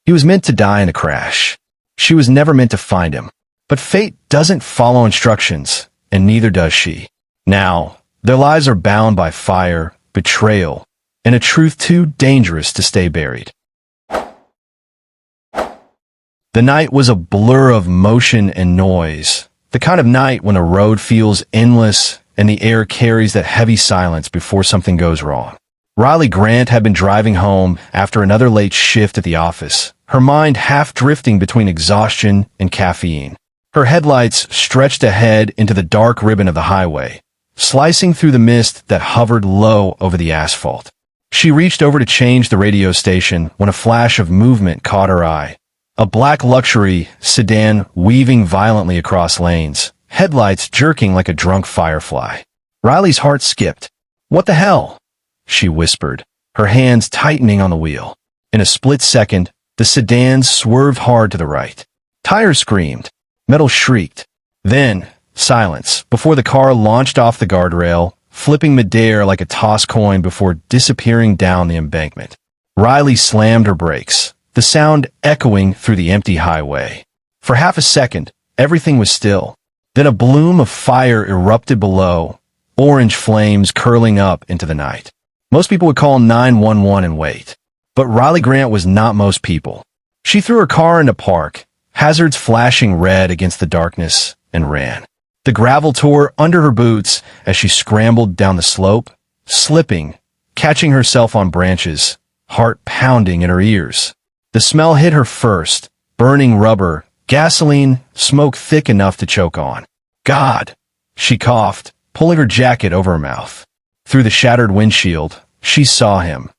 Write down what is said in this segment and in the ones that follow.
He was meant to die in a crash. She was never meant to find him. But fate doesn't follow instructions, and neither does she. Now, their lives are bound by fire, betrayal, and a truth too dangerous to stay buried. The night was a blur of motion and noise, the kind of night when a road feels endless and the air carries that heavy silence before something goes wrong. Riley Grant had been driving home after another late shift at the office, her mind half drifting between exhaustion and caffeine. Her headlights stretched ahead into the dark ribbon of the highway, slicing through the mist that hovered low over the asphalt. She reached over to change the radio station when a flash of movement caught her eye. A black luxury sedan weaving violently across lanes, headlights jerking like a drunk firefly. Riley's heart skipped. "What the hell?" she whispered, her hands tightening on the wheel. In a split second, the sedan swerved hard to the right. Tires screamed. Metal shrieked. Then, silence, before the car launched off the guardrail, flipping midair like a tossed coin before disappearing down the embankment. Riley slammed her brakes, the sound echoing through the empty highway. For half a second, everything was still. Then a bloom of fire erupted below, orange flames curling up into the night. Most people would call 911 and wait. But Riley Grant was not most people. She threw her car into park, hazards flashing red against the darkness, and ran. The gravel tore under her boots as she scrambled down the slope, slipping, catching herself on branches, heart pounding in her ears. The smell hit her first, burning rubber, gasoline, smoke thick enough to choke on. "God!" she coughed, pulling her jacket over her mouth. Through the shattered windshield, she saw him.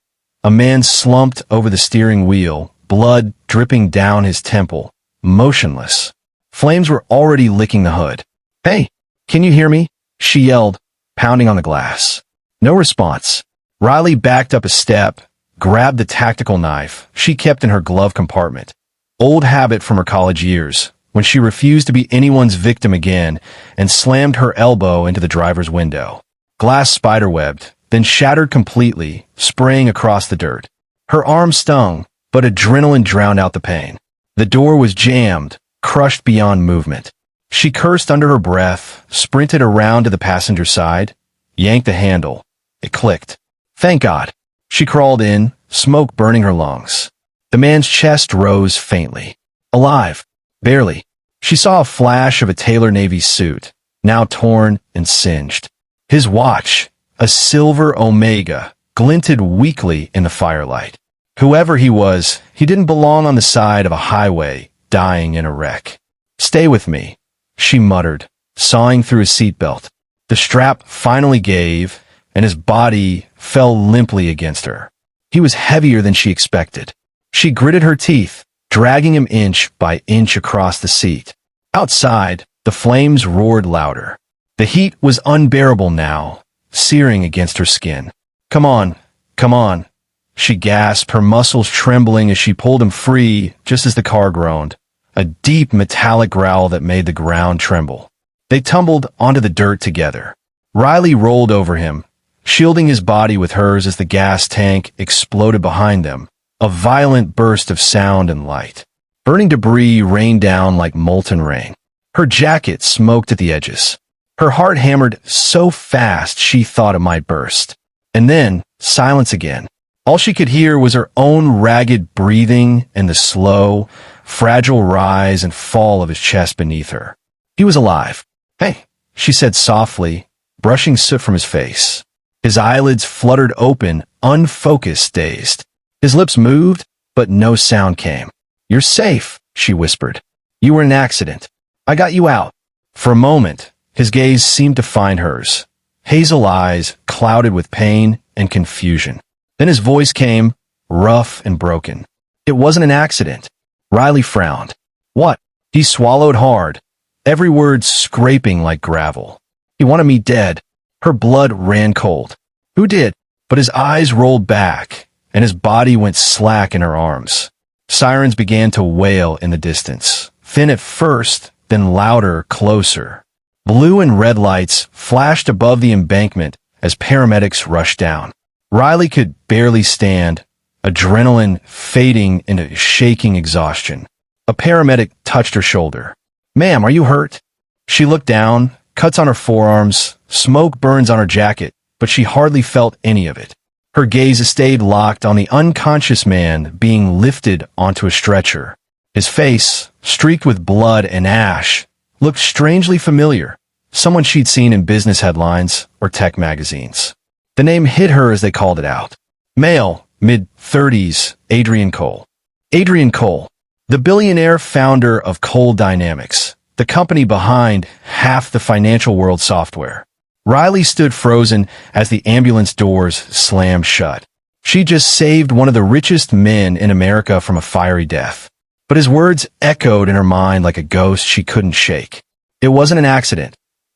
A man slumped over the steering wheel, blood dripping down his temple, motionless. Flames were already licking the hood. "Hey, can you hear me?" she yelled, pounding on the glass. No response. Riley backed up a step, grabbed the tactical knife she kept in her glove compartment. Old habit from her college years, when she refused to be anyone's victim again, and slammed her elbow into the driver's window. Glass spiderwebbed, then shattered completely, spraying across the dirt. Her arm stung, but adrenaline drowned out the pain. The door was jammed, crushed beyond movement. She cursed under her breath, sprinted around to the passenger side, yanked the handle. It clicked. Thank God. She crawled in, smoke burning her lungs. The man's chest rose faintly. Alive. Barely. She saw a flash of a tailor navy suit, now torn and singed. His watch, a silver Omega, glinted weakly in the firelight. Whoever he was, he didn't belong on the side of a highway, dying in a wreck. "Stay with me," she muttered, sawing through his seatbelt. The strap finally gave, and his body fell limply against her. He was heavier than she expected. She gritted her teeth, dragging him inch by inch across the seat. Outside, the flames roared louder. The heat was unbearable now, searing against her skin. Come on, she gasped, her muscles trembling as she pulled him free just as the car groaned, a deep metallic growl that made the ground tremble. They tumbled onto the dirt together. Riley rolled over him, shielding his body with hers as the gas tank exploded behind them, a violent burst of sound and light. Burning debris rained down like molten rain. Her jacket smoked at the edges. Her heart hammered so fast she thought it might burst. And then, silence again. All she could hear was her own ragged breathing and the slow, fragile rise and fall of his chest beneath her. He was alive. "Hey," she said softly, brushing soot from his face. His eyelids fluttered open, unfocused, dazed. His lips moved, but no sound came. "You're safe," she whispered. "You were in an accident. I got you out." For a moment, his gaze seemed to find hers, hazel eyes clouded with pain and confusion. Then his voice came, rough and broken. "It wasn't an accident." Riley frowned. "What?" He swallowed hard, every word scraping like gravel. "He wanted me dead." Her blood ran cold. "Who did?" But his eyes rolled back, and his body went slack in her arms. Sirens began to wail in the distance, thin at first, then louder, closer. Blue and red lights flashed above the embankment as paramedics rushed down. Riley could barely stand, adrenaline fading into shaking exhaustion. A paramedic touched her shoulder. "Ma'am, are you hurt?" She looked down, cuts on her forearms, smoke burns on her jacket, but she hardly felt any of it. Her gaze stayed locked on the unconscious man being lifted onto a stretcher. His face, streaked with blood and ash, looked strangely familiar, someone she'd seen in business headlines or tech magazines. The name hit her as they called it out. Male, mid-30s, Adrian Cole. Adrian Cole, the billionaire founder of Cole Dynamics, the company behind half the financial world software. Riley stood frozen as the ambulance doors slammed shut. She just saved one of the richest men in America from a fiery death. But his words echoed in her mind like a ghost she couldn't shake. It wasn't an accident.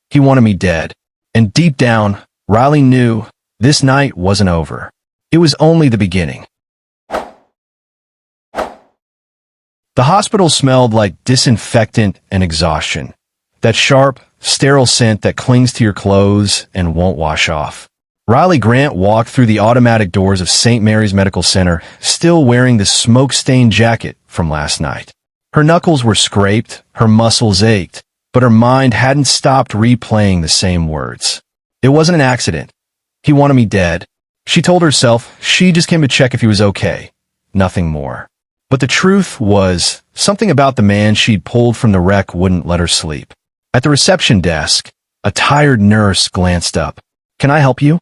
He wanted me dead. And deep down, Riley knew this night wasn't over. It was only the beginning. The hospital smelled like disinfectant and exhaustion. That sharp, sterile scent that clings to your clothes and won't wash off. Riley Grant walked through the automatic doors of St. Mary's Medical Center, still wearing the smoke-stained jacket from last night. Her knuckles were scraped, her muscles ached, but her mind hadn't stopped replaying the same words. It wasn't an accident. He wanted me dead. She told herself she just came to check if he was okay. Nothing more. But the truth was, something about the man she'd pulled from the wreck wouldn't let her sleep. At the reception desk, a tired nurse glanced up. "Can I help you?"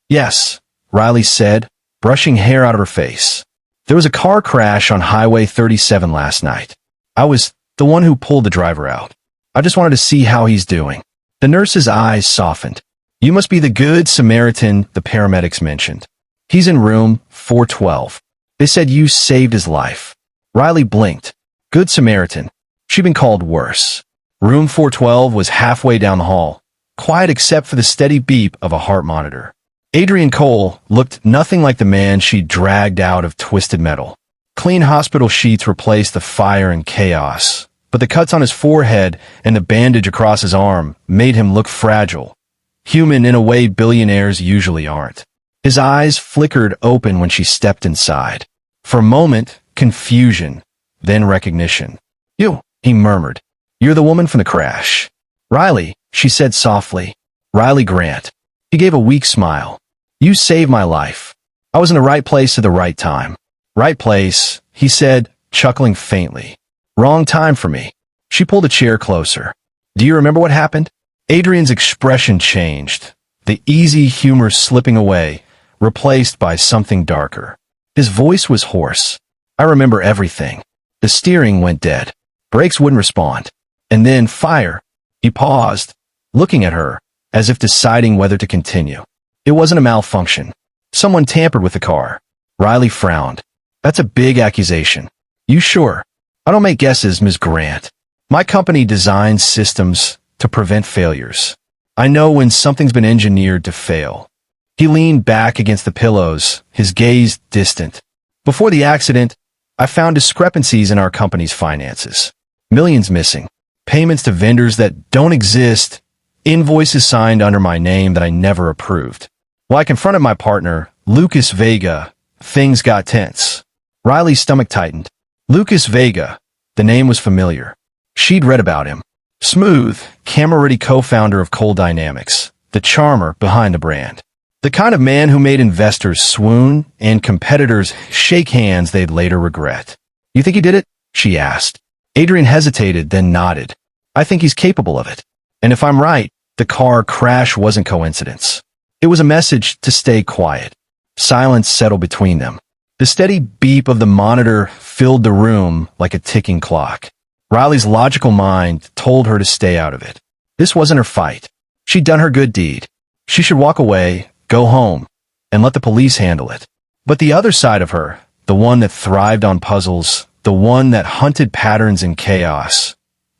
"Yes," Riley said, brushing hair out of her face. "There was a car crash on Highway 37 last night. I was the one who pulled the driver out. I just wanted to see how he's doing." The nurse's eyes softened. "You must be the Good Samaritan the paramedics mentioned. He's in room 412. They said you saved his life." Riley blinked. Good Samaritan. She'd been called worse. Room 412 was halfway down the hall, quiet except for the steady beep of a heart monitor. Adrian Cole looked nothing like the man she'd dragged out of twisted metal. Clean hospital sheets replaced the fire and chaos, but the cuts on his forehead and the bandage across his arm made him look fragile, human in a way billionaires usually aren't. His eyes flickered open when she stepped inside. For a moment, confusion, then recognition. "You," he murmured. "You're the woman from the crash." "Riley," she said softly. "Riley Grant." He gave a weak smile. "You saved my life. I was in the right place at the right time." "Right place," he said, chuckling faintly. "Wrong time for me." She pulled a chair closer. "Do you remember what happened?" Adrian's expression changed, the easy humor slipping away, replaced by something darker. His voice was hoarse. "I remember everything. The steering went dead. Brakes wouldn't respond. And then fire." He paused, looking at her, as if deciding whether to continue. "It wasn't a malfunction. Someone tampered with the car." Riley frowned. "That's a big accusation." "You sure?" "I don't make guesses, Ms. Grant. My company designs systems to prevent failures. I know when something's been engineered to fail." He leaned back against the pillows, his gaze distant. "Before the accident, I found discrepancies in our company's finances. Millions missing. Payments to vendors that don't exist. Invoices signed under my name that I never approved. While I confronted my partner, Lucas Vega, things got tense." Riley's stomach tightened. Lucas Vega. The name was familiar. She'd read about him. Smooth, camera-ready co-founder of Cole Dynamics, the charmer behind the brand. The kind of man who made investors swoon and competitors shake hands they'd later regret. "You think he did it?" she asked. Adrian hesitated, then nodded. "I think he's capable of it. And if I'm right, the car crash wasn't coincidence. It was a message to stay quiet." Silence settled between them. The steady beep of the monitor filled the room like a ticking clock. Riley's logical mind told her to stay out of it. This wasn't her fight. She'd done her good deed. She should walk away, go home, and let the police handle it. But the other side of her, the one that thrived on puzzles, the one that hunted patterns in chaos,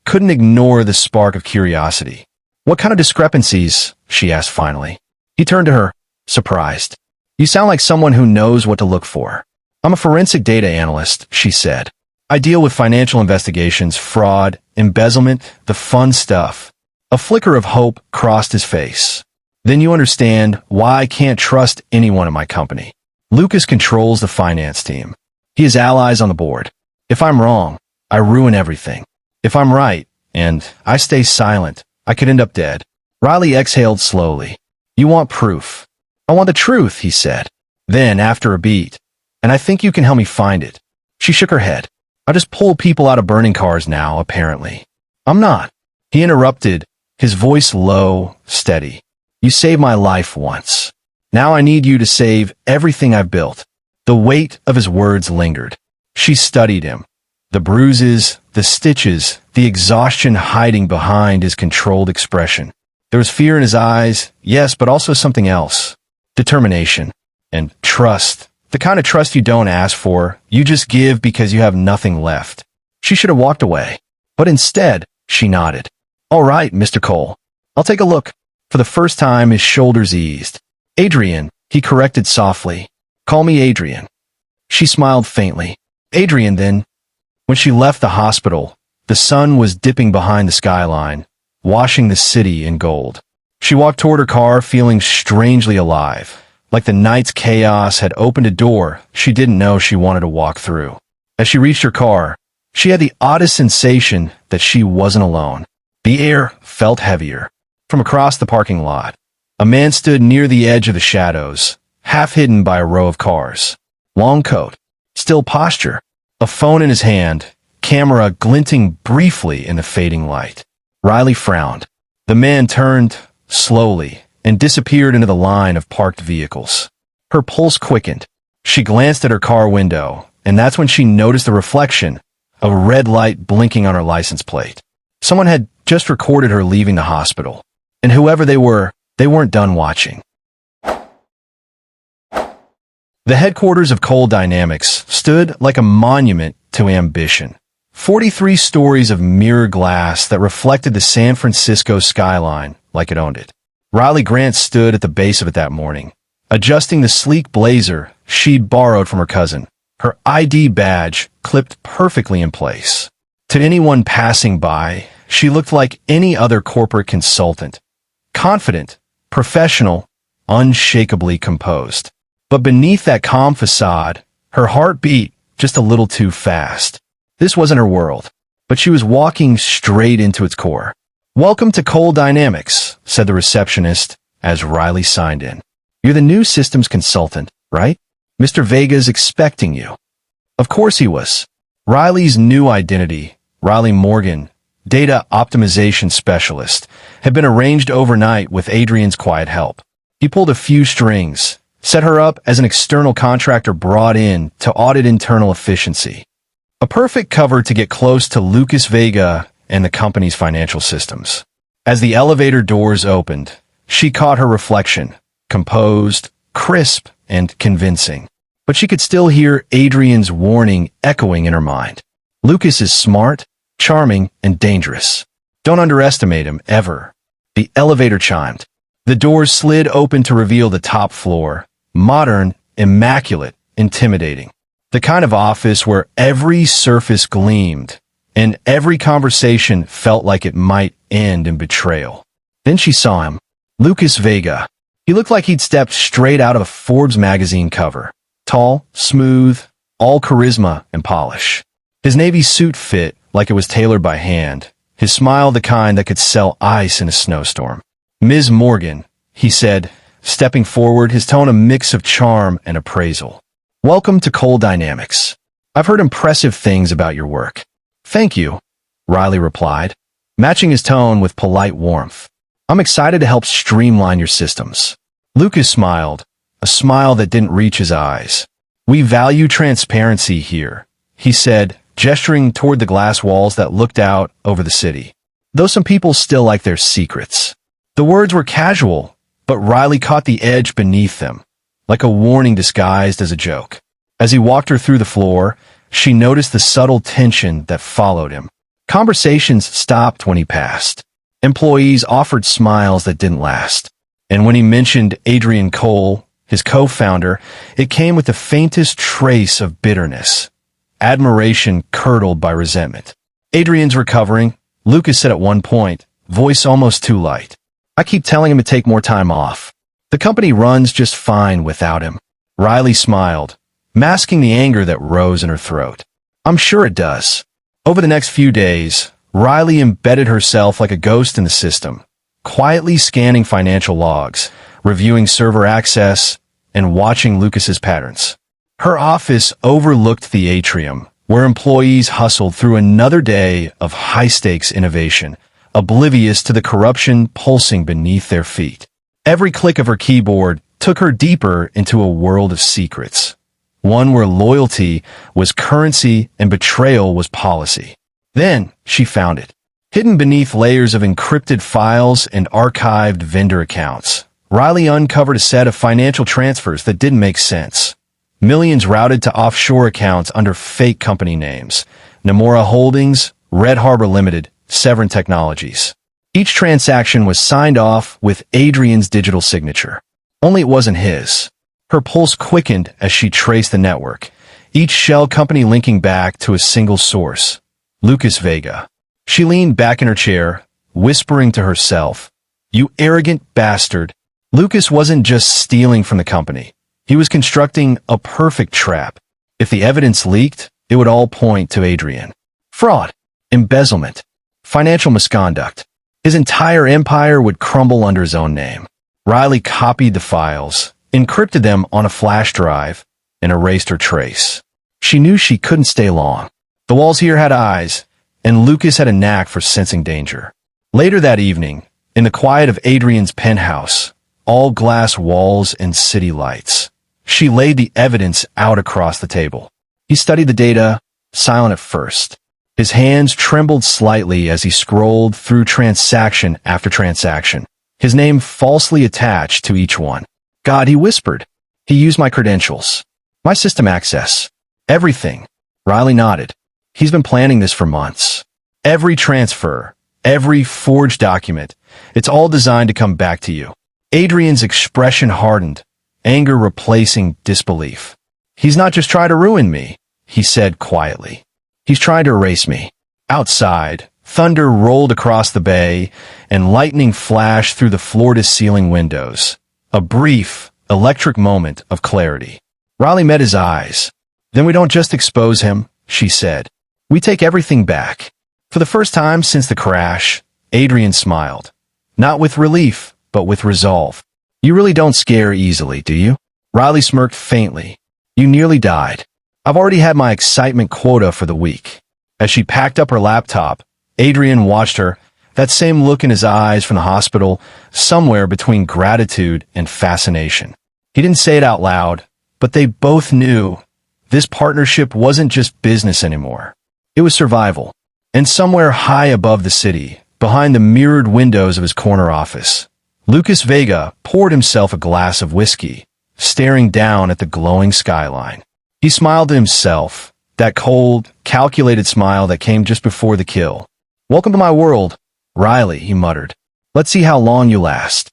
couldn't ignore the spark of curiosity. "What kind of discrepancies?" she asked finally. He turned to her, surprised. "You sound like someone who knows what to look for." "I'm a forensic data analyst," she said. "I deal with financial investigations, fraud, embezzlement, the fun stuff." A flicker of hope crossed his face. "Then you understand why I can't trust anyone in my company." Lucas controls the finance team. He has allies on the board. If I'm wrong, I ruin everything. If I'm right, and I stay silent, I could end up dead. Riley exhaled slowly. You want proof? I want the truth, he said. Then, after a beat, and I think you can help me find it. She shook her head. I just pull people out of burning cars now, apparently. I'm not. He interrupted, his voice low, steady. You saved my life once. Now I need you to save everything I've built. The weight of his words lingered. She studied him. The bruises, the stitches, the exhaustion hiding behind his controlled expression. There was fear in his eyes, yes, but also something else. Determination and trust. The kind of trust you don't ask for, you just give because you have nothing left. She should have walked away, but instead, she nodded. All right, Mr. Cole. I'll take a look. For the first time, his shoulders eased. Adrian, he corrected softly. Call me Adrian. She smiled faintly. Adrian, then. When she left the hospital, the sun was dipping behind the skyline, washing the city in gold. She walked toward her car feeling strangely alive, like the night's chaos had opened a door she didn't know she wanted to walk through. As she reached her car, she had the oddest sensation that she wasn't alone. The air felt heavier. From across the parking lot, a man stood near the edge of the shadows, half hidden by a row of cars. Long coat, still posture, a phone in his hand, camera glinting briefly in the fading light. Riley frowned. The man turned slowly and disappeared into the line of parked vehicles. Her pulse quickened. She glanced at her car window, and that's when she noticed the reflection of a red light blinking on her license plate. Someone had just recorded her leaving the hospital, and whoever they weren't done watching. The headquarters of Cole Dynamics stood like a monument to ambition. 43 stories of mirror glass that reflected the San Francisco skyline like it owned it. Riley Grant stood at the base of it that morning, adjusting the sleek blazer she'd borrowed from her cousin, her ID badge clipped perfectly in place. To anyone passing by, she looked like any other corporate consultant, confident, professional, unshakably composed. But beneath that calm facade, her heart beat just a little too fast. This wasn't her world, but she was walking straight into its core. Welcome to Cole Dynamics, said the receptionist as Riley signed in. You're the new systems consultant, right? Mr. Vega's expecting you. Of course he was. Riley's new identity, Riley Morgan, data optimization specialist, had been arranged overnight with Adrian's quiet help. He pulled a few strings, set her up as an external contractor brought in to audit internal efficiency. A perfect cover to get close to Lucas Vega and the company's financial systems. As the elevator doors opened, she caught her reflection, composed, crisp, and convincing. But she could still hear Adrian's warning echoing in her mind. Lucas is smart, charming, and dangerous. Don't underestimate him, ever. The elevator chimed. The doors slid open to reveal the top floor. Modern, immaculate, intimidating. The kind of office where every surface gleamed, and every conversation felt like it might end in betrayal. Then she saw him. Lucas Vega. He looked like he'd stepped straight out of a Forbes magazine cover. Tall, smooth, all charisma and polish. His navy suit fit like it was tailored by hand. His smile the kind that could sell ice in a snowstorm. Ms. Morgan, he said, stepping forward, his tone a mix of charm and appraisal. Welcome to Cole Dynamics. I've heard impressive things about your work. Thank you, Riley replied, matching his tone with polite warmth. I'm excited to help streamline your systems. Lucas smiled, a smile that didn't reach his eyes. We value transparency here, he said, gesturing toward the glass walls that looked out over the city. Though some people still like their secrets. The words were casual, but Riley caught the edge beneath them, like a warning disguised as a joke. As he walked her through the floor, she noticed the subtle tension that followed him. Conversations stopped when he passed. Employees offered smiles that didn't last. And when he mentioned Adrian Cole, his co-founder, it came with the faintest trace of bitterness. Admiration curdled by resentment. Adrian's recovering, Lucas said at one point, voice almost too light. I keep telling him to take more time off. The company runs just fine without him. Riley smiled, masking the anger that rose in her throat. I'm sure it does. Over the next few days, Riley embedded herself like a ghost in the system, quietly scanning financial logs, reviewing server access, and watching Lucas's patterns. Her office overlooked the atrium, where employees hustled through another day of high-stakes innovation, oblivious to the corruption pulsing beneath their feet. Every click of her keyboard took her deeper into a world of secrets, one where loyalty was currency and betrayal was policy. Then she found it, hidden beneath layers of encrypted files and archived vendor accounts. Riley uncovered a set of financial transfers that didn't make sense. Millions routed to offshore accounts under fake company names. Nomura Holdings, Red Harbor Limited, Severn Technologies. Each transaction was signed off with Adrian's digital signature. Only it wasn't his. Her pulse quickened as she traced the network, each shell company linking back to a single source, Lucas Vega. She leaned back in her chair, whispering to herself, "You arrogant bastard." Lucas wasn't just stealing from the company. He was constructing a perfect trap. If the evidence leaked, it would all point to Adrian. Fraud, embezzlement, financial misconduct. His entire empire would crumble under his own name. Riley copied the files, encrypted them on a flash drive, and erased her trace. She knew she couldn't stay long. The walls here had eyes, and Lucas had a knack for sensing danger. Later that evening, in the quiet of Adrian's penthouse, all glass walls and city lights, she laid the evidence out across the table. He studied the data, silent at first. His hands trembled slightly as he scrolled through transaction after transaction, his name falsely attached to each one. God, he whispered. He used my credentials, my system access, everything. Riley nodded. He's been planning this for months. Every transfer, every forged document, it's all designed to come back to you. Adrian's expression hardened, anger replacing disbelief. He's not just trying to ruin me, he said quietly. He's trying to erase me. Outside, thunder rolled across the bay, and lightning flashed through the floor-to-ceiling windows. A brief, electric moment of clarity. Riley met his eyes. Then we don't just expose him, she said. We take everything back. For the first time since the crash, Adrian smiled. Not with relief, but with resolve. You really don't scare easily, do you? Riley smirked faintly. You nearly died. I've already had my excitement quota for the week. As she packed up her laptop, Adrian watched her, that same look in his eyes from the hospital, somewhere between gratitude and fascination. He didn't say it out loud, but they both knew this partnership wasn't just business anymore. It was survival. And somewhere high above the city, behind the mirrored windows of his corner office, Lucas Vega poured himself a glass of whiskey, staring down at the glowing skyline. He smiled to himself, that cold, calculated smile that came just before the kill. Welcome to my world, Riley, he muttered. Let's see how long you last.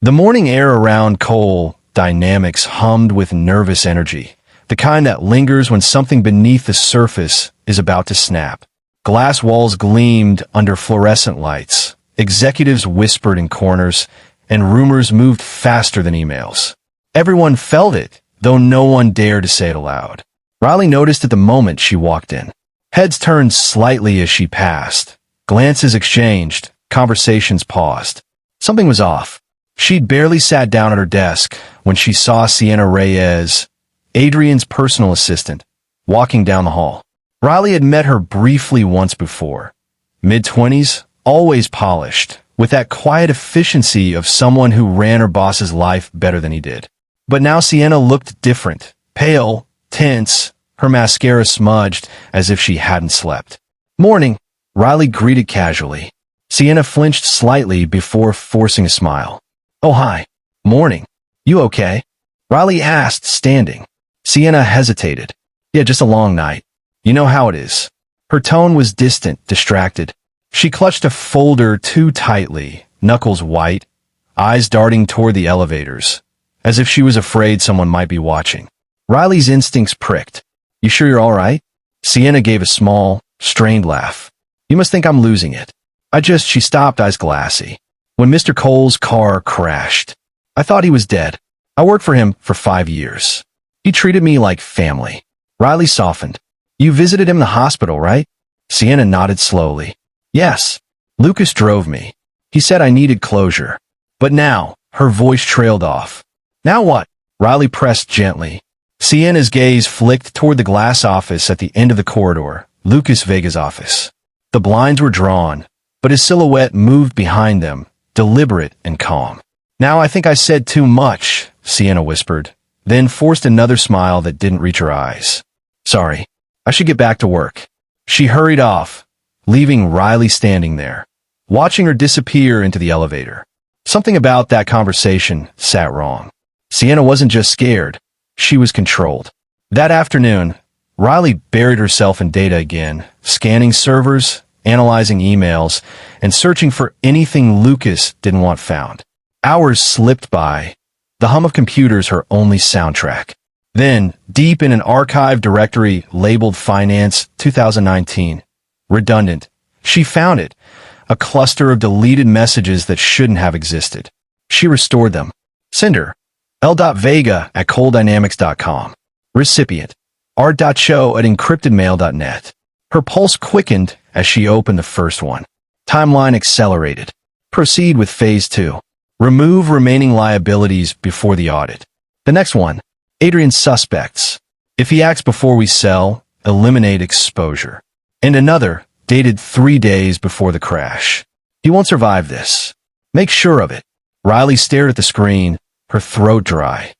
The morning air around Coal Dynamics hummed with nervous energy, the kind that lingers when something beneath the surface is about to snap. Glass walls gleamed under fluorescent lights, executives whispered in corners, and rumors moved faster than emails. Everyone felt it, though no one dared to say it aloud. Riley noticed it the moment she walked in. Heads turned slightly as she passed. Glances exchanged, conversations paused. Something was off. She'd barely sat down at her desk when she saw Sienna Reyes, Adrian's personal assistant, walking down the hall. Riley had met her briefly once before. Mid-20s, always polished, with that quiet efficiency of someone who ran her boss's life better than he did. But now Sienna looked different, pale, tense, her mascara smudged as if she hadn't slept. Morning, Riley greeted casually. Sienna flinched slightly before forcing a smile. Oh, hi. Morning. You okay? Riley asked, standing. Sienna hesitated. Yeah, just a long night. You know how it is. Her tone was distant, distracted. She clutched a folder too tightly, knuckles white, eyes darting toward the elevators, as if she was afraid someone might be watching. Riley's instincts pricked. You sure you're all right? Sienna gave a small, strained laugh. You must think I'm losing it. She stopped, eyes glassy. When Mr. Cole's car crashed. I thought he was dead. I worked for him for 5 years. He treated me like family. Riley softened. You visited him in the hospital, right? Sienna nodded slowly. Yes. Lucas drove me. He said I needed closure. But now, her voice trailed off. Now what? Riley pressed gently. Sienna's gaze flicked toward the glass office at the end of the corridor, Lucas Vega's office. The blinds were drawn, but his silhouette moved behind them, deliberate and calm. Now I think I said too much, Sienna whispered, then forced another smile that didn't reach her eyes. Sorry, I should get back to work. She hurried off, leaving Riley standing there, watching her disappear into the elevator. Something about that conversation sat wrong. Sienna wasn't just scared, she was controlled. That afternoon, Riley buried herself in data again, scanning servers, analyzing emails, and searching for anything Lucas didn't want found. Hours slipped by, the hum of computers her only soundtrack. Then, deep in an archive directory labeled Finance 2019, redundant, she found it, a cluster of deleted messages that shouldn't have existed. She restored them. Sender, l.vega@colddynamics.com. Recipient, r.show@encryptedmail.net. Her pulse quickened as she opened the first one. Timeline accelerated. Proceed with Phase 2. Remove remaining liabilities before the audit. The next one, Adrian's suspects. If he acts before we sell, eliminate exposure. And another, dated 3 days before the crash. He won't survive this. Make sure of it. Riley stared at the screen, her throat dry.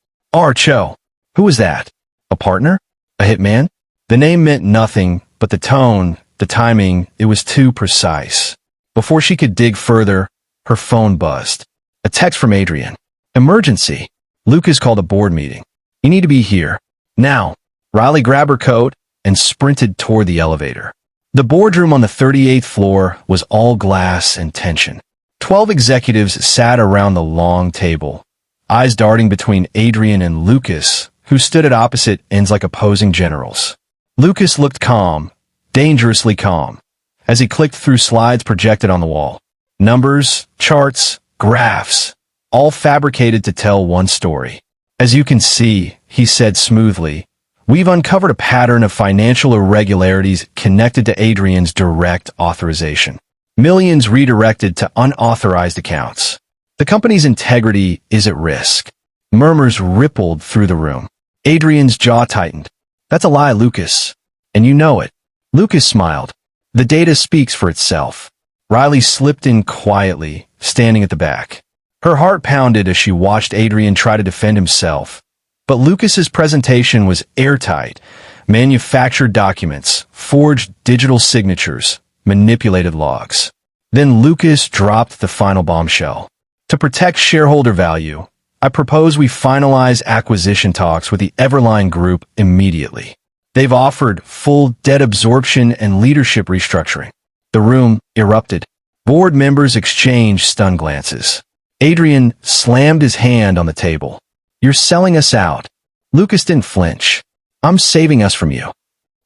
Cho. Who was that? A partner? A hitman? The name meant nothing, but the tone, the timing, it was too precise. Before she could dig further, her phone buzzed. A text from Adrian. Emergency. Lucas called a board meeting. You need to be here. Now. Riley grabbed her coat and sprinted toward the elevator. The boardroom on the 38th floor was all glass and tension. 12 executives sat around the long table, eyes darting between Adrian and Lucas, who stood at opposite ends like opposing generals. Lucas looked calm, dangerously calm, as he clicked through slides projected on the wall. Numbers, charts, graphs, all fabricated to tell one story. As you can see, he said smoothly, we've uncovered a pattern of financial irregularities connected to Adrian's direct authorization. Millions redirected to unauthorized accounts. The company's integrity is at risk. Murmurs rippled through the room. Adrian's jaw tightened. That's a lie, Lucas. And you know it. Lucas smiled. The data speaks for itself. Riley slipped in quietly, standing at the back. Her heart pounded as she watched Adrian try to defend himself. But Lucas's presentation was airtight. Manufactured documents, forged digital signatures, manipulated logs. Then Lucas dropped the final bombshell. To protect shareholder value, I propose we finalize acquisition talks with the Everline Group immediately. They've offered full debt absorption and leadership restructuring. The room erupted. Board members exchanged stunned glances. Adrian slammed his hand on the table. You're selling us out. Lucas didn't flinch. I'm saving us from you.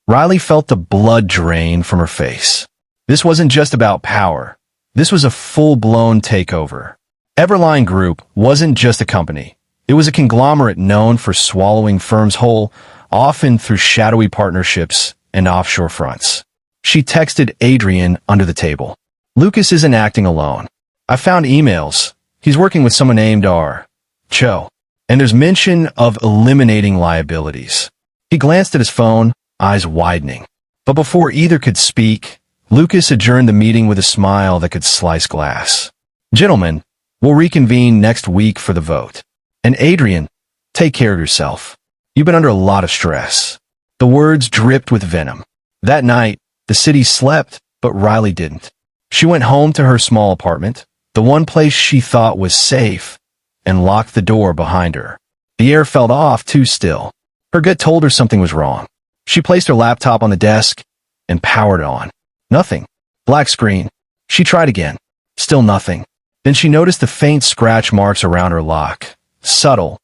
Riley felt the blood drain from her face. This wasn't just about power. This was a full-blown takeover. Everline Group wasn't just a company. It was a conglomerate known for swallowing firms whole, often through shadowy partnerships and offshore fronts. She texted Adrian under the table. Lucas isn't acting alone. I found emails. He's working with someone named Cho. And there's mention of eliminating liabilities. He glanced at his phone, eyes widening. But before either could speak, Lucas adjourned the meeting with a smile that could slice glass. Gentlemen, we'll reconvene next week for the vote. And Adrian, take care of yourself. You've been under a lot of stress. The words dripped with venom. That night, the city slept, but Riley didn't. She went home to her small apartment, the one place she thought was safe, and locked the door behind her. The air felt off too still. Her gut told her something was wrong. She placed her laptop on the desk and powered it on. Nothing. Black screen. She tried again. Still nothing. Then she noticed the faint scratch marks around her lock. Subtle.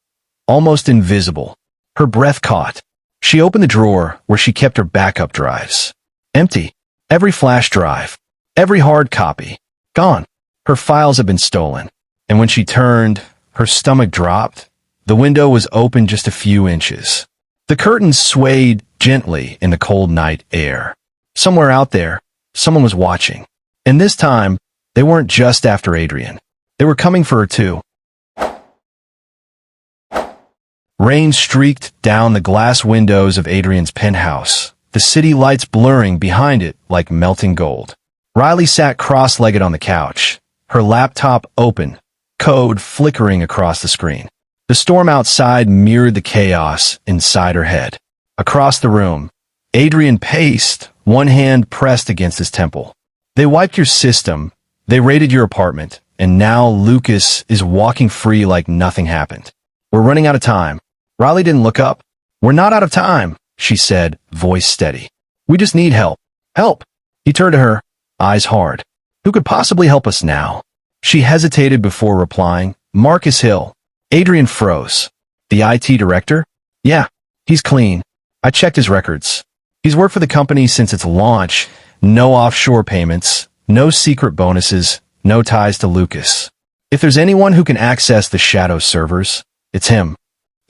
Almost invisible. Her breath caught. She opened the drawer where she kept her backup drives. Empty. Every flash drive. Every hard copy. Gone. Her files had been stolen. And when she turned, Her stomach dropped. The window was open just a few inches. The curtains swayed gently in the cold night air. Somewhere out there, someone was watching. And this time, they weren't just after Adrian. They were coming for her too. Rain streaked down the glass windows of Adrian's penthouse, the city lights blurring behind it like melting gold. Riley sat cross-legged on the couch, her laptop open, code flickering across the screen. The storm outside mirrored the chaos inside her head. Across the room, Adrian paced, one hand pressed against his temple. They wiped your system, they raided your apartment, and now Lucas is walking free like nothing happened. We're running out of time. Riley didn't look up. We're not out of time, she said, voice steady. We just need help. Help! He turned to her, eyes hard. Who could possibly help us now? She hesitated before replying. Marcus Hill. Adrian froze. The IT director? Yeah, he's clean. I checked his records. He's worked for the company since its launch. No offshore payments, no secret bonuses, no ties to Lucas. If there's anyone who can access the shadow servers, it's him.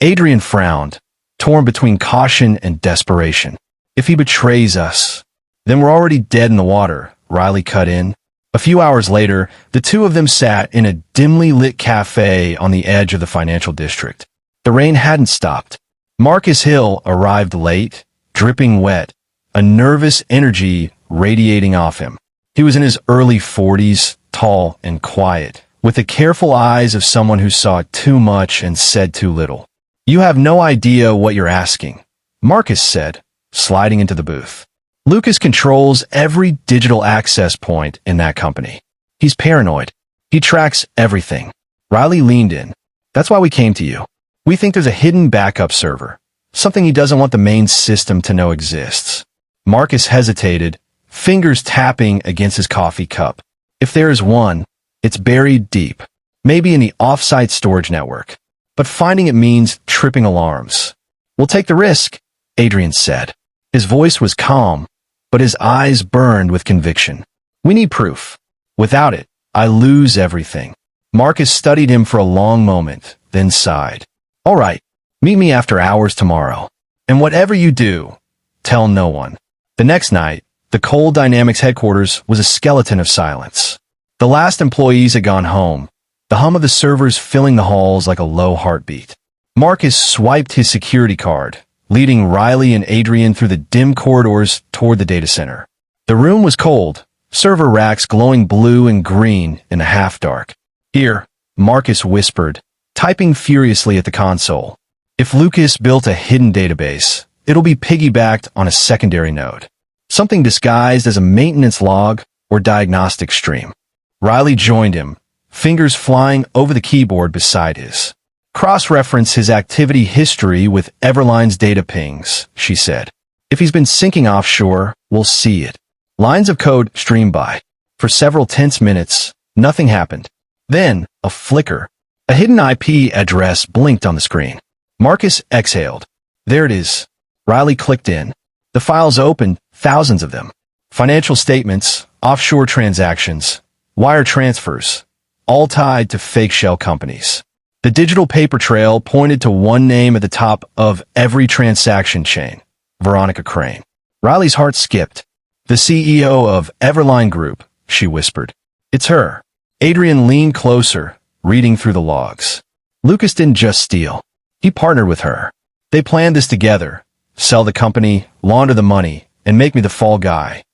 Adrian frowned, torn between caution and desperation. If he betrays us, then we're already dead in the water, Riley cut in. A few hours later, the two of them sat in a dimly lit cafe on the edge of the financial district. The rain hadn't stopped. Marcus Hill arrived late, dripping wet, a nervous energy radiating off him. He was in his early 40s, tall and quiet, with the careful eyes of someone who saw too much and said too little. You have no idea what you're asking, Marcus said, sliding into the booth. Lucas controls every digital access point in that company. He's paranoid. He tracks everything. Riley leaned in. That's why we came to you. We think there's a hidden backup server, something he doesn't want the main system to know exists. Marcus hesitated, fingers tapping against his coffee cup. If there is one, it's buried deep, maybe in the off-site storage network. But finding it means tripping alarms. We'll take the risk, Adrian said. His voice was calm, but his eyes burned with conviction. We need proof. Without it, I lose everything. Marcus studied him for a long moment, then sighed. All right, meet me after hours tomorrow. And whatever you do, tell no one. The next night, the Coal Dynamics headquarters was a skeleton of silence. The last employees had gone home, the hum of the servers filling the halls like a low heartbeat. Marcus swiped his security card, leading Riley and Adrian through the dim corridors toward the data center. The room was cold, server racks glowing blue and green in the half-dark. Here, Marcus whispered, typing furiously at the console. If Lucas built a hidden database, it'll be piggybacked on a secondary node. Something disguised as a maintenance log or diagnostic stream. Riley joined him, fingers flying over the keyboard beside his. Cross-reference his activity history with Everline's data pings, she said. If he's been syncing offshore, we'll see it. Lines of code streamed by. For several tense minutes, nothing happened. Then, a flicker. A hidden IP address blinked on the screen. Marcus exhaled. There it is. Riley clicked in. The files opened, thousands of them. Financial statements, offshore transactions, wire transfers, all tied to fake shell companies. The digital paper trail pointed to one name at the top of every transaction chain, Veronica Crane. Riley's heart skipped. The CEO of Everline Group, she whispered. It's her. Adrian leaned closer, reading through the logs. Lucas didn't just steal. He partnered with her. They planned this together. Sell the company, launder the money, and make me the fall guy.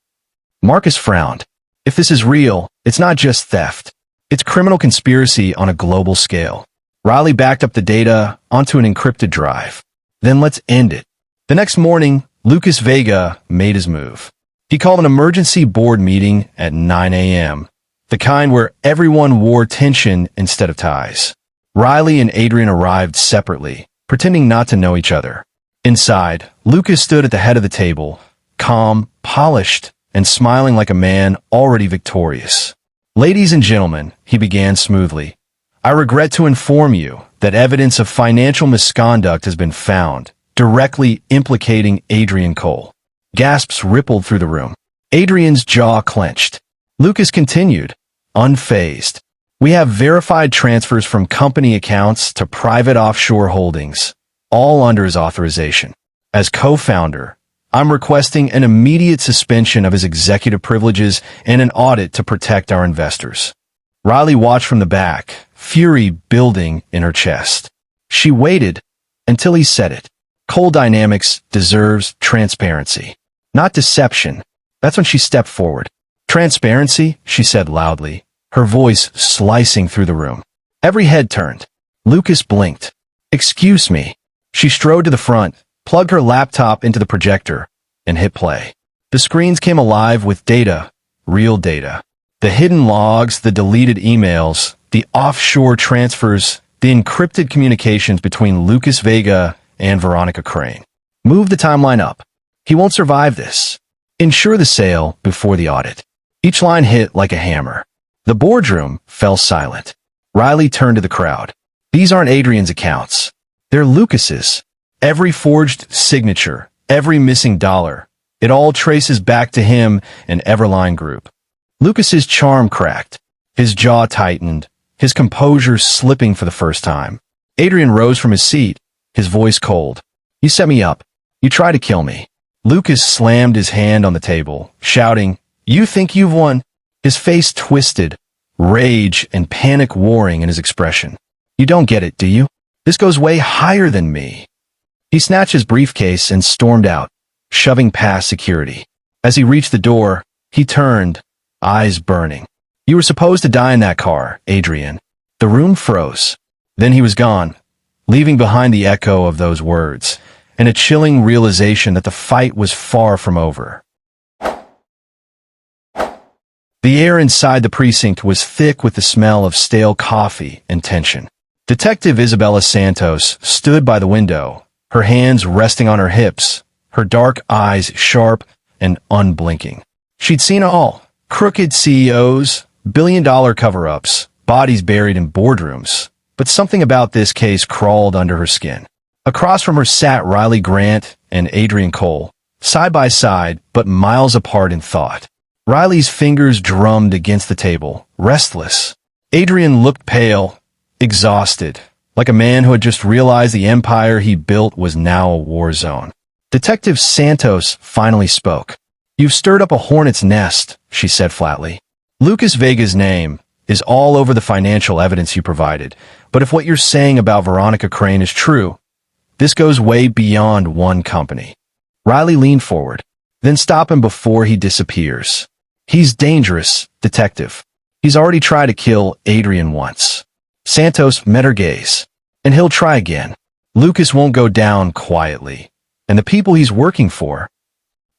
Marcus frowned. If this is real, it's not just theft. It's criminal conspiracy on a global scale. Riley backed up the data onto an encrypted drive. Then let's end it. The next morning, Lucas Vega made his move. He called an emergency board meeting at 9 a.m., the kind where everyone wore tension instead of ties. Riley and Adrian arrived separately, pretending not to know each other. Inside, Lucas stood at the head of the table, calm, polished, and smiling like a man already victorious. Ladies and gentlemen, he began smoothly, I regret to inform you that evidence of financial misconduct has been found, directly implicating Adrian Cole. Gasps rippled through the room. Adrian's jaw clenched. Lucas continued, unfazed. We have verified transfers from company accounts to private offshore holdings, all under his authorization. As co-founder, I'm requesting an immediate suspension of his executive privileges and an audit to protect our investors." Riley watched from the back, fury building in her chest. She waited until he said it. Coal Dynamics deserves transparency, not deception. That's when she stepped forward. "Transparency," she said loudly, her voice slicing through the room. Every head turned. Lucas blinked. "Excuse me." She strode to the front, plugged her laptop into the projector, and hit play. The screens came alive with data, real data. The hidden logs, the deleted emails, the offshore transfers, the encrypted communications between Lucas Vega and Veronica Crane. Move the timeline up. He won't survive this. Ensure the sale before the audit. Each line hit like a hammer. The boardroom fell silent. Riley turned to the crowd. "These aren't Adrian's accounts. They're Lucas's. Every forged signature, every missing dollar, it all traces back to him and Everline Group." Lucas's charm cracked. His jaw tightened, his composure slipping for the first time. Adrian rose from his seat, his voice cold. "You set me up. You tried to kill me." Lucas slammed his hand on the table, shouting, "You think you've won?" His face twisted, rage and panic warring in his expression. "You don't get it, do you? This goes way higher than me." He snatched his briefcase and stormed out, shoving past security. As he reached the door, he turned, eyes burning. "You were supposed to die in that car, Adrian." The room froze. Then he was gone, leaving behind the echo of those words, and a chilling realization that the fight was far from over. The air inside the precinct was thick with the smell of stale coffee and tension. Detective Isabella Santos stood by the window, her hands resting on her hips, her dark eyes sharp and unblinking. She'd seen it all. Crooked CEOs, billion-dollar cover-ups, bodies buried in boardrooms. But something about this case crawled under her skin. Across from her sat Riley Grant and Adrian Cole, side by side but miles apart in thought. Riley's fingers drummed against the table, restless. Adrian looked pale, exhausted, like a man who had just realized the empire he built was now a war zone. Detective Santos finally spoke. "You've stirred up a hornet's nest," she said flatly. "Lucas Vega's name is all over the financial evidence you provided, but if what you're saying about Veronica Crane is true, this goes way beyond one company." Riley leaned forward. "Then stop him before he disappears. He's dangerous, detective. He's already tried to kill Adrian once." Santos met her gaze. "And he'll try again. Lucas won't go down quietly. And the people he's working for—"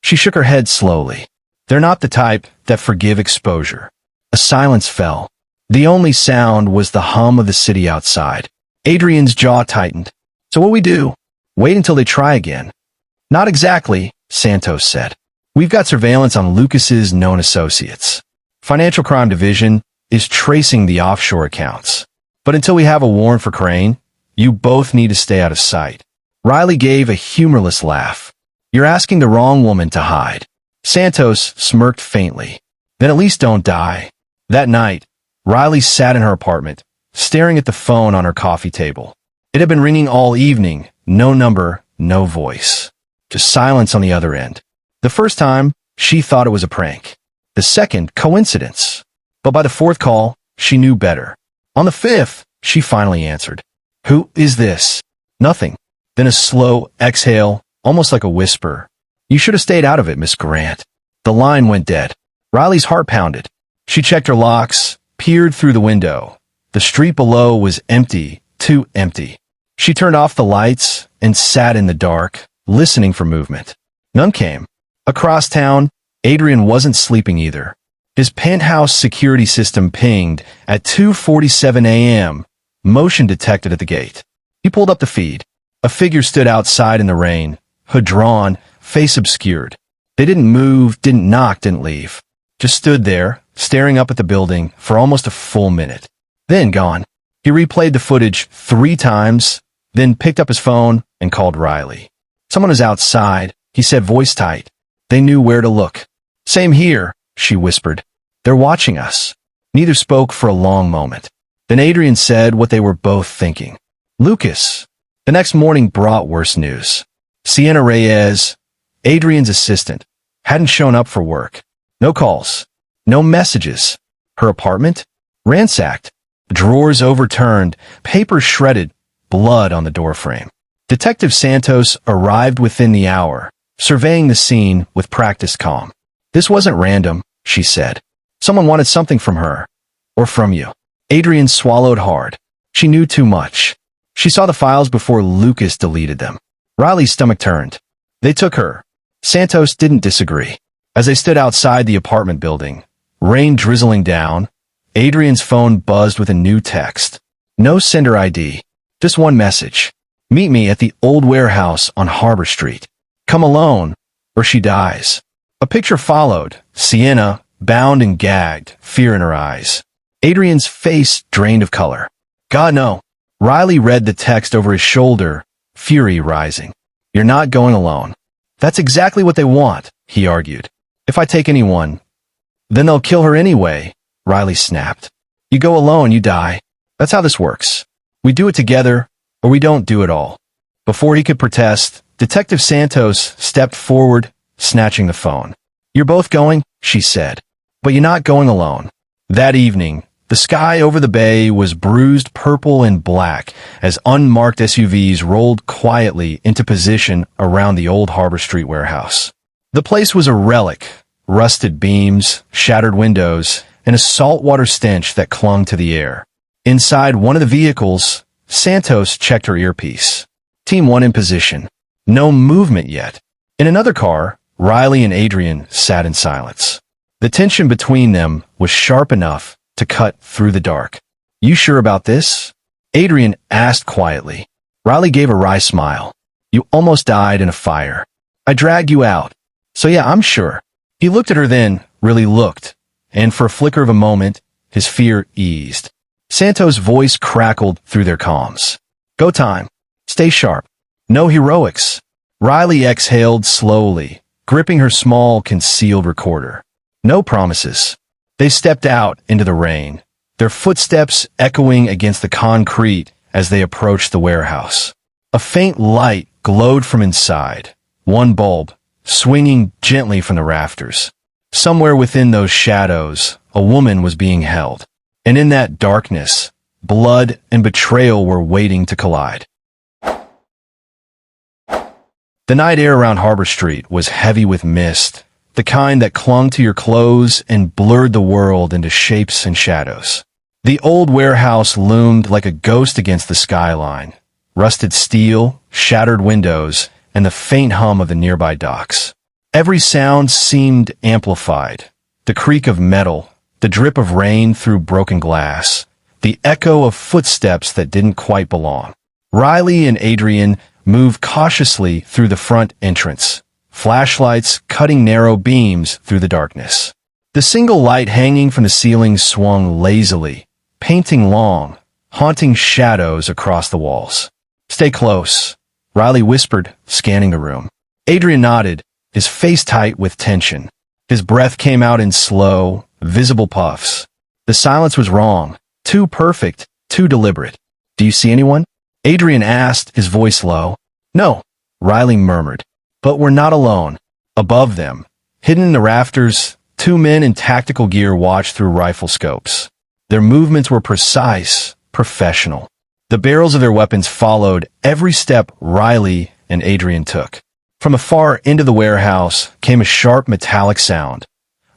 She shook her head slowly. "They're not the type that forgive exposure." A silence fell. The only sound was the hum of the city outside. Adrian's jaw tightened. "So what we do? Wait until they try again?" "Not exactly," Santos said. "We've got surveillance on Lucas's known associates. Financial Crime Division is tracing the offshore accounts. But until we have a warrant for Crane, you both need to stay out of sight." Riley gave a humorless laugh. "You're asking the wrong woman to hide." Santos smirked faintly. "Then at least don't die." That night, Riley sat in her apartment, staring at the phone on her coffee table. It had been ringing all evening, no number, no voice. Just silence on the other end. The first time, she thought it was a prank. The second, coincidence. But by the fourth call, she knew better. On the fifth, she finally answered. "Who is this?" "Nothing." Then a slow exhale, almost like a whisper. "You should have stayed out of it, Miss Grant." The line went dead. Riley's heart pounded. She checked her locks, peered through the window. The street below was empty, too empty. She turned off the lights and sat in the dark, listening for movement. None came. Across town, Adrian wasn't sleeping either. His penthouse security system pinged at 2:47 a.m., motion detected at the gate. He pulled up the feed. A figure stood outside in the rain, hood drawn, face obscured. They didn't move, didn't knock, didn't leave. Just stood there, staring up at the building for almost a full minute. Then gone. He replayed the footage 3 times, then picked up his phone and called Riley. "Someone is outside," he said, voice tight. They knew where to look. "Same here," she whispered. "They're watching us." Neither spoke for a long moment. Then Adrian said what they were both thinking. Lucas. The next morning brought worse news. Sienna Reyes, Adrian's assistant, hadn't shown up for work. No calls. No messages. Her apartment? Ransacked. Drawers overturned, papers shredded, blood on the doorframe. Detective Santos arrived within the hour, surveying the scene with practiced calm. This wasn't random, she said. Someone wanted something from her. Or from you. Adrian swallowed hard. She knew too much. She saw the files before Lucas deleted them. Riley's stomach turned. They took her. Santos didn't disagree. As they stood outside the apartment building, rain drizzling down, Adrian's phone buzzed with a new text. No sender ID. Just one message. Meet me at the old warehouse on Harbor Street. Come alone, or she dies. A picture followed. Sienna, bound and gagged, fear in her eyes. Adrian's face drained of color. God, no. Riley read the text over his shoulder, fury rising. You're not going alone. That's exactly what they want, he argued. If I take anyone, then they'll kill her anyway, Riley snapped. You go alone, you die. That's how this works. We do it together, or we don't do it all. Before he could protest, Detective Santos stepped forward, snatching the phone. You're both going, she said. But you're not going alone. That evening, the sky over the bay was bruised purple and black as unmarked SUVs rolled quietly into position around the old Harbor Street warehouse. The place was a relic, rusted beams, shattered windows, and a saltwater stench that clung to the air. Inside one of the vehicles, Santos checked her earpiece. Team 1 in position. No movement yet. In another car, Riley and Adrian sat in silence. The tension between them was sharp enough to cut through the dark. You sure about this? Adrian asked quietly. Riley gave a wry smile. You almost died in a fire. I dragged you out. So yeah, I'm sure. He looked at her then, really looked, and for a flicker of a moment, his fear eased. Santos' voice crackled through their comms. Go time. Stay sharp. No heroics. Riley exhaled slowly, gripping her small, concealed recorder. No promises. They stepped out into the rain, their footsteps echoing against the concrete as they approached the warehouse. A faint light glowed from inside, one bulb, swinging gently from the rafters. Somewhere within those shadows, a woman was being held. And in that darkness, blood and betrayal were waiting to collide. The night air around Harbor Street was heavy with mist, the kind that clung to your clothes and blurred the world into shapes and shadows. The old warehouse loomed like a ghost against the skyline, rusted steel, shattered windows, and the faint hum of the nearby docks. Every sound seemed amplified. The creak of metal, the drip of rain through broken glass, the echo of footsteps that didn't quite belong. Riley and Adrian moved cautiously through the front entrance, flashlights cutting narrow beams through the darkness. The single light hanging from the ceiling swung lazily, painting long, haunting shadows across the walls. Stay close, Riley whispered, scanning the room. Adrian nodded, his face tight with tension. His breath came out in slow, visible puffs. The silence was wrong, too perfect, too deliberate. Do you see anyone? Adrian asked, his voice low. No, Riley murmured. But we're not alone. Above them, hidden in the rafters, two men in tactical gear watched through rifle scopes. Their movements were precise, professional. The barrels of their weapons followed every step Riley and Adrian took. From the far end of the warehouse came a sharp metallic sound,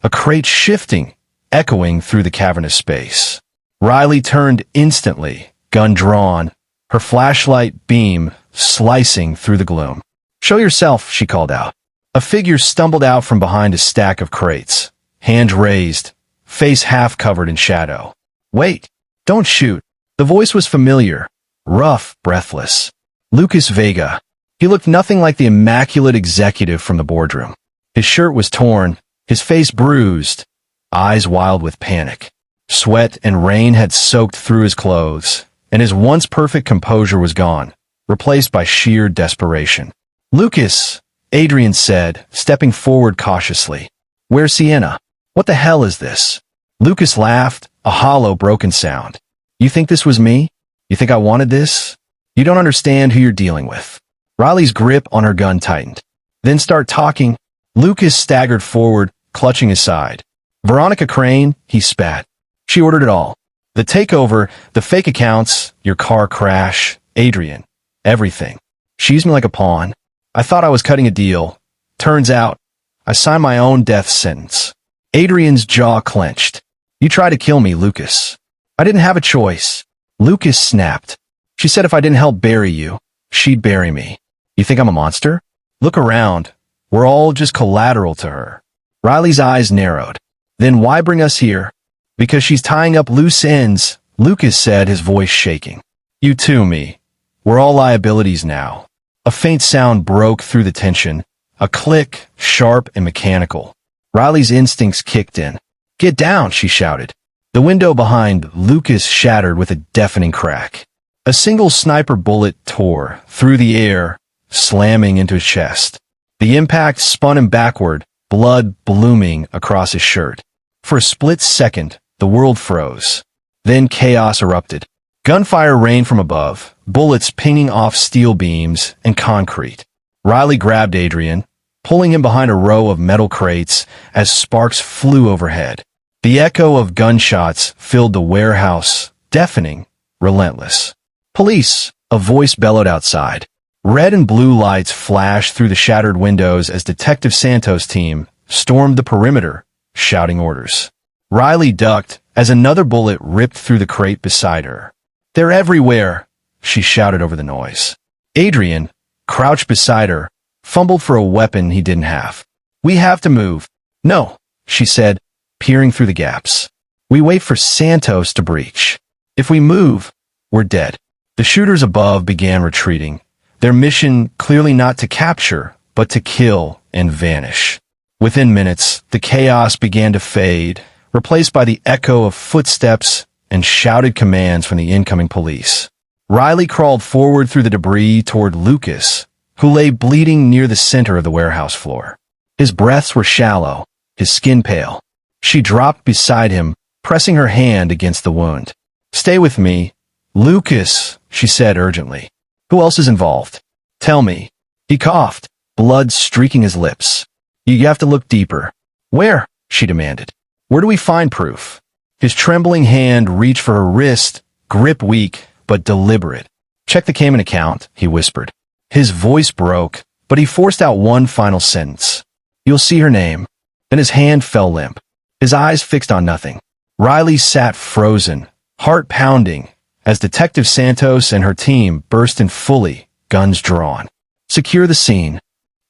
a crate shifting, echoing through the cavernous space. Riley turned instantly, gun drawn, her flashlight beam slicing through the gloom. Show yourself, she called out. A figure stumbled out from behind a stack of crates, hands raised, face half covered in shadow. Wait, don't shoot. The voice was familiar, rough, breathless. Lucas Vega. He looked nothing like the immaculate executive from the boardroom. His shirt was torn, his face bruised, eyes wild with panic. Sweat and rain had soaked through his clothes, and his once perfect composure was gone, replaced by sheer desperation. Lucas, Adrian said, stepping forward cautiously. Where's Sienna? What the hell is this? Lucas laughed, a hollow, broken sound. You think this was me? You think I wanted this? You don't understand who you're dealing with. Riley's grip on her gun tightened. Then start talking. Lucas staggered forward, clutching his side. Veronica Crane, he spat. She ordered it all. The takeover, the fake accounts, your car crash, Adrian, everything. She used me like a pawn. I thought I was cutting a deal. Turns out, I signed my own death sentence. Adrian's jaw clenched. You tried to kill me, Lucas. I didn't have a choice. Lucas snapped. She said if I didn't help bury you, she'd bury me. You think I'm a monster? Look around. We're all just collateral to her. Riley's eyes narrowed. Then why bring us here? Because she's tying up loose ends, Lucas said, his voice shaking. You too, me. We're all liabilities now. A faint sound broke through the tension. A click, sharp and mechanical. Riley's instincts kicked in. Get down, she shouted. The window behind Lucas shattered with a deafening crack. A single sniper bullet tore through the air, slamming into his chest. The impact spun him backward, blood blooming across his shirt. For a split second, the world froze. Then chaos erupted. Gunfire rained from above, bullets pinging off steel beams and concrete. Riley grabbed Adrian, pulling him behind a row of metal crates as sparks flew overhead. The echo of gunshots filled the warehouse, deafening, relentless. Police, a voice bellowed outside. Red and blue lights flashed through the shattered windows as Detective Santos' team stormed the perimeter, shouting orders. Riley ducked as another bullet ripped through the crate beside her. They're everywhere, she shouted over the noise. Adrian, crouched beside her, fumbled for a weapon he didn't have. We have to move. No, she said, peering through the gaps. We wait for Santos to breach. If we move, we're dead. The shooters above began retreating, their mission clearly not to capture, but to kill and vanish. Within minutes, the chaos began to fade, replaced by the echo of footsteps and shouted commands from the incoming police. Riley crawled forward through the debris toward Lucas, who lay bleeding near the center of the warehouse floor. His breaths were shallow, his skin pale. She dropped beside him, pressing her hand against the wound. Stay with me, Lucas, she said urgently. Who else is involved? Tell me. He coughed, blood streaking his lips. You have to look deeper. Where? She demanded. Where do we find proof? His trembling hand reached for her wrist, grip weak, but deliberate. Check the Cayman account, he whispered. His voice broke, but he forced out one final sentence. You'll see her name. Then his hand fell limp, his eyes fixed on nothing. Riley sat frozen, heart pounding, as Detective Santos and her team burst in fully, guns drawn. Secure the scene.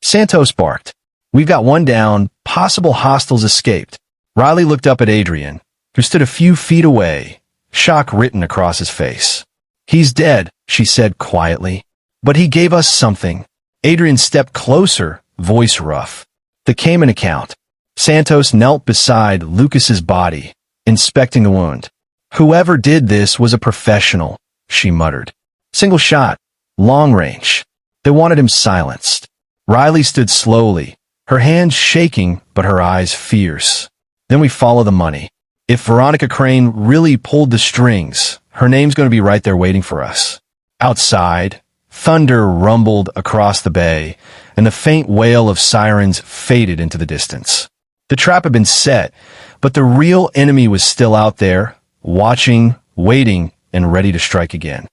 Santos barked. We've got one down, possible hostiles escaped. Riley looked up at Adrian, who stood a few feet away, shock written across his face. He's dead, she said quietly. But he gave us something. Adrian stepped closer, voice rough. The Cayman account. Santos knelt beside Lucas's body, inspecting the wound. Whoever did this was a professional, she muttered. Single shot, long range. They wanted him silenced. Riley stood slowly, her hands shaking but her eyes fierce. Then we follow the money. If Veronica Crane really pulled the strings, her name's going to be right there waiting for us. Outside, thunder rumbled across the bay, and the faint wail of sirens faded into the distance. The trap had been set, but the real enemy was still out there, watching, waiting, and ready to strike again.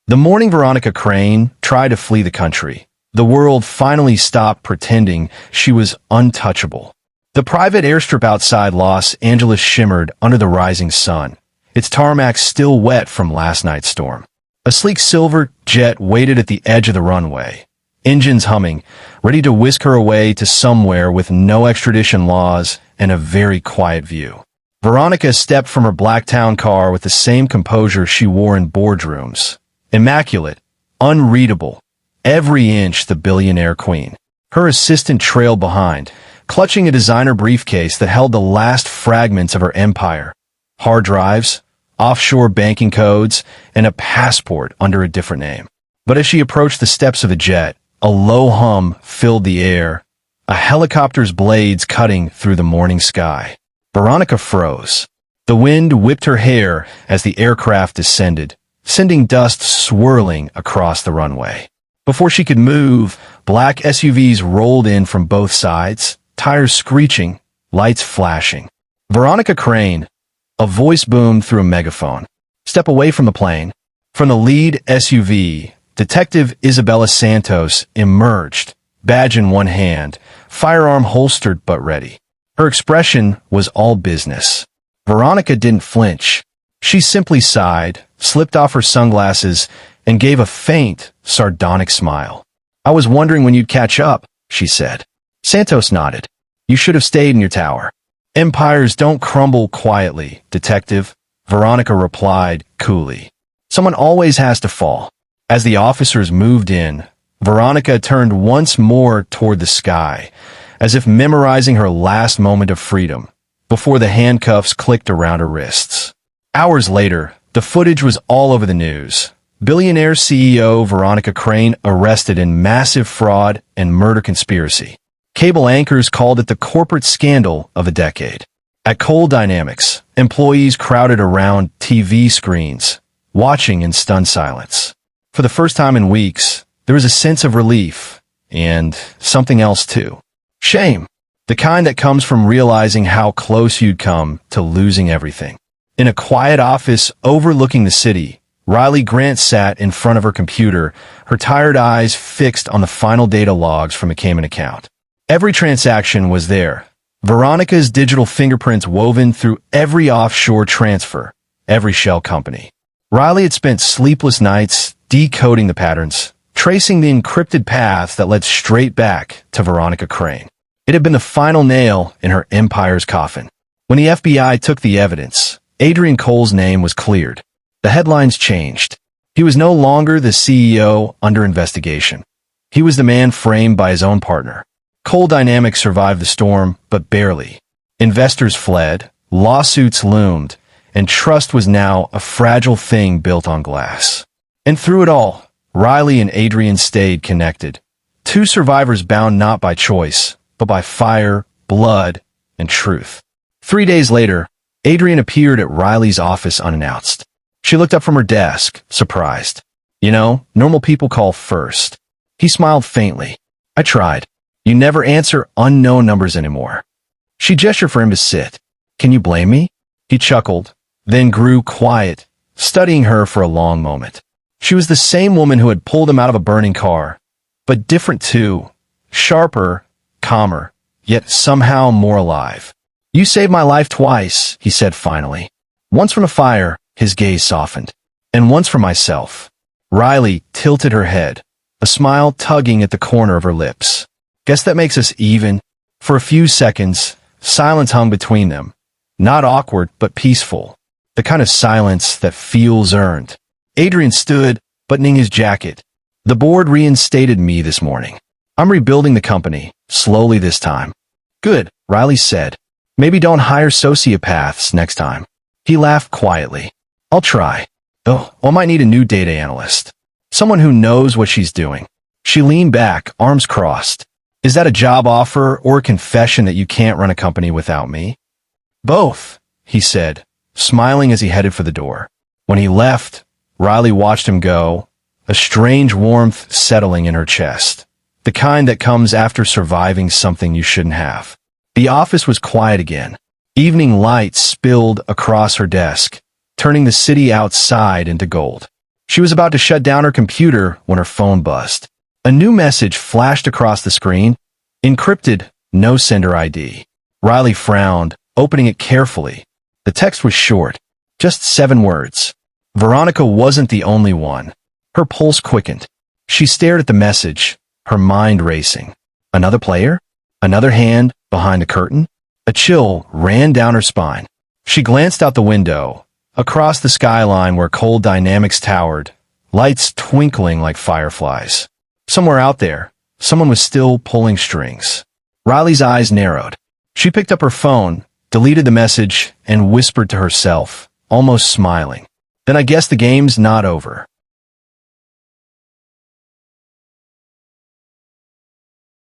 The morning Veronica Crane tried to flee the country, the world finally stopped pretending she was untouchable. The private airstrip outside Los Angeles shimmered under the rising sun, its tarmac still wet from last night's storm. A sleek silver jet waited at the edge of the runway, engines humming, ready to whisk her away to somewhere with no extradition laws and a very quiet view. Veronica stepped from her black town car with the same composure she wore in boardrooms. Immaculate, unreadable, every inch the billionaire queen. Her assistant trailed behind, clutching a designer briefcase that held the last fragments of her empire. Hard drives, offshore banking codes, and a passport under a different name. But as she approached the steps of the jet, a low hum filled the air. a helicopter's blades cutting through the morning sky. Veronica froze. The wind whipped her hair as the aircraft descended, sending dust swirling across the runway. Before she could move, black SUVs rolled in from both sides, tires screeching, lights flashing. Veronica Crane, a voice boomed through a megaphone. Step away from the plane. From the lead SUV, Detective Isabella Santos emerged, badge in one hand, firearm holstered but ready. Her expression was all business. Veronica didn't flinch. She simply sighed, slipped off her sunglasses, and gave a faint, sardonic smile. "I was wondering when you'd catch up," she said. Santos nodded. "You should have stayed in your tower." "Empires don't crumble quietly, Detective," Veronica replied coolly. "Someone always has to fall." As the officers moved in, Veronica turned once more toward the sky, as if memorizing her last moment of freedom, before the handcuffs clicked around her wrists. Hours later, the footage was all over the news. Billionaire CEO Veronica Crane arrested in massive fraud and murder conspiracy. Cable anchors called it the corporate scandal of the decade. At Coal Dynamics, employees crowded around TV screens, watching in stunned silence. For the first time in weeks, there was a sense of relief, and something else too. Shame. The kind that comes from realizing how close you'd come to losing everything. In a quiet office overlooking the city, Riley Grant sat in front of her computer, her tired eyes fixed on the final data logs from a Cayman account. Every transaction was there. Veronica's digital fingerprints woven through every offshore transfer, every shell company. Riley had spent sleepless nights decoding the patterns, tracing the encrypted paths that led straight back to Veronica Crane. It had been the final nail in her empire's coffin. When the FBI took the evidence, Adrian Cole's name was cleared. The headlines changed. He was no longer the CEO under investigation. He was the man framed by his own partner. Coal Dynamics survived the storm, but barely. Investors fled, lawsuits loomed, and trust was now a fragile thing built on glass. And through it all, Riley and Adrian stayed connected. Two survivors bound not by choice, but by fire, blood, and truth. 3 days later, Adrian appeared at Riley's office unannounced. She looked up from her desk, surprised. "You know, normal people call first." He smiled faintly. "I tried. You never answer unknown numbers anymore." She gestured for him to sit. "Can you blame me?" He chuckled, then grew quiet, studying her for a long moment. She was the same woman who had pulled him out of a burning car, but different too. Sharper, calmer, yet somehow more alive. "You saved my life twice," he said finally. "Once from a fire," his gaze softened, "and once from myself." Riley tilted her head, a smile tugging at the corner of her lips. "Guess that makes us even." For a few seconds, silence hung between them. Not awkward, but peaceful. The kind of silence that feels earned. Adrian stood, buttoning his jacket. "The board reinstated me this morning. I'm rebuilding the company, slowly this time." "Good," Riley said. "Maybe don't hire sociopaths next time." He laughed quietly. "I'll try. Though I might need a new data analyst. Someone who knows what she's doing." She leaned back, arms crossed. "Is that a job offer or a confession that you can't run a company without me?" "Both," he said, smiling as he headed for the door. When he left, Riley watched him go, a strange warmth settling in her chest, the kind that comes after surviving something you shouldn't have. The office was quiet again. Evening light spilled across her desk, turning the city outside into gold. She was about to shut down her computer when her phone buzzed. A new message flashed across the screen. Encrypted, no sender ID. Riley frowned, opening it carefully. The text was short, just 7 words. Veronica wasn't the only one. Her pulse quickened. She stared at the message, her mind racing. Another player? Another hand behind the curtain? A chill ran down her spine. She glanced out the window, across the skyline where Coal Dynamics towered, lights twinkling like fireflies. Somewhere out there, someone was still pulling strings. Riley's eyes narrowed. She picked up her phone, deleted the message, and whispered to herself, almost smiling. "Then I guess the game's not over."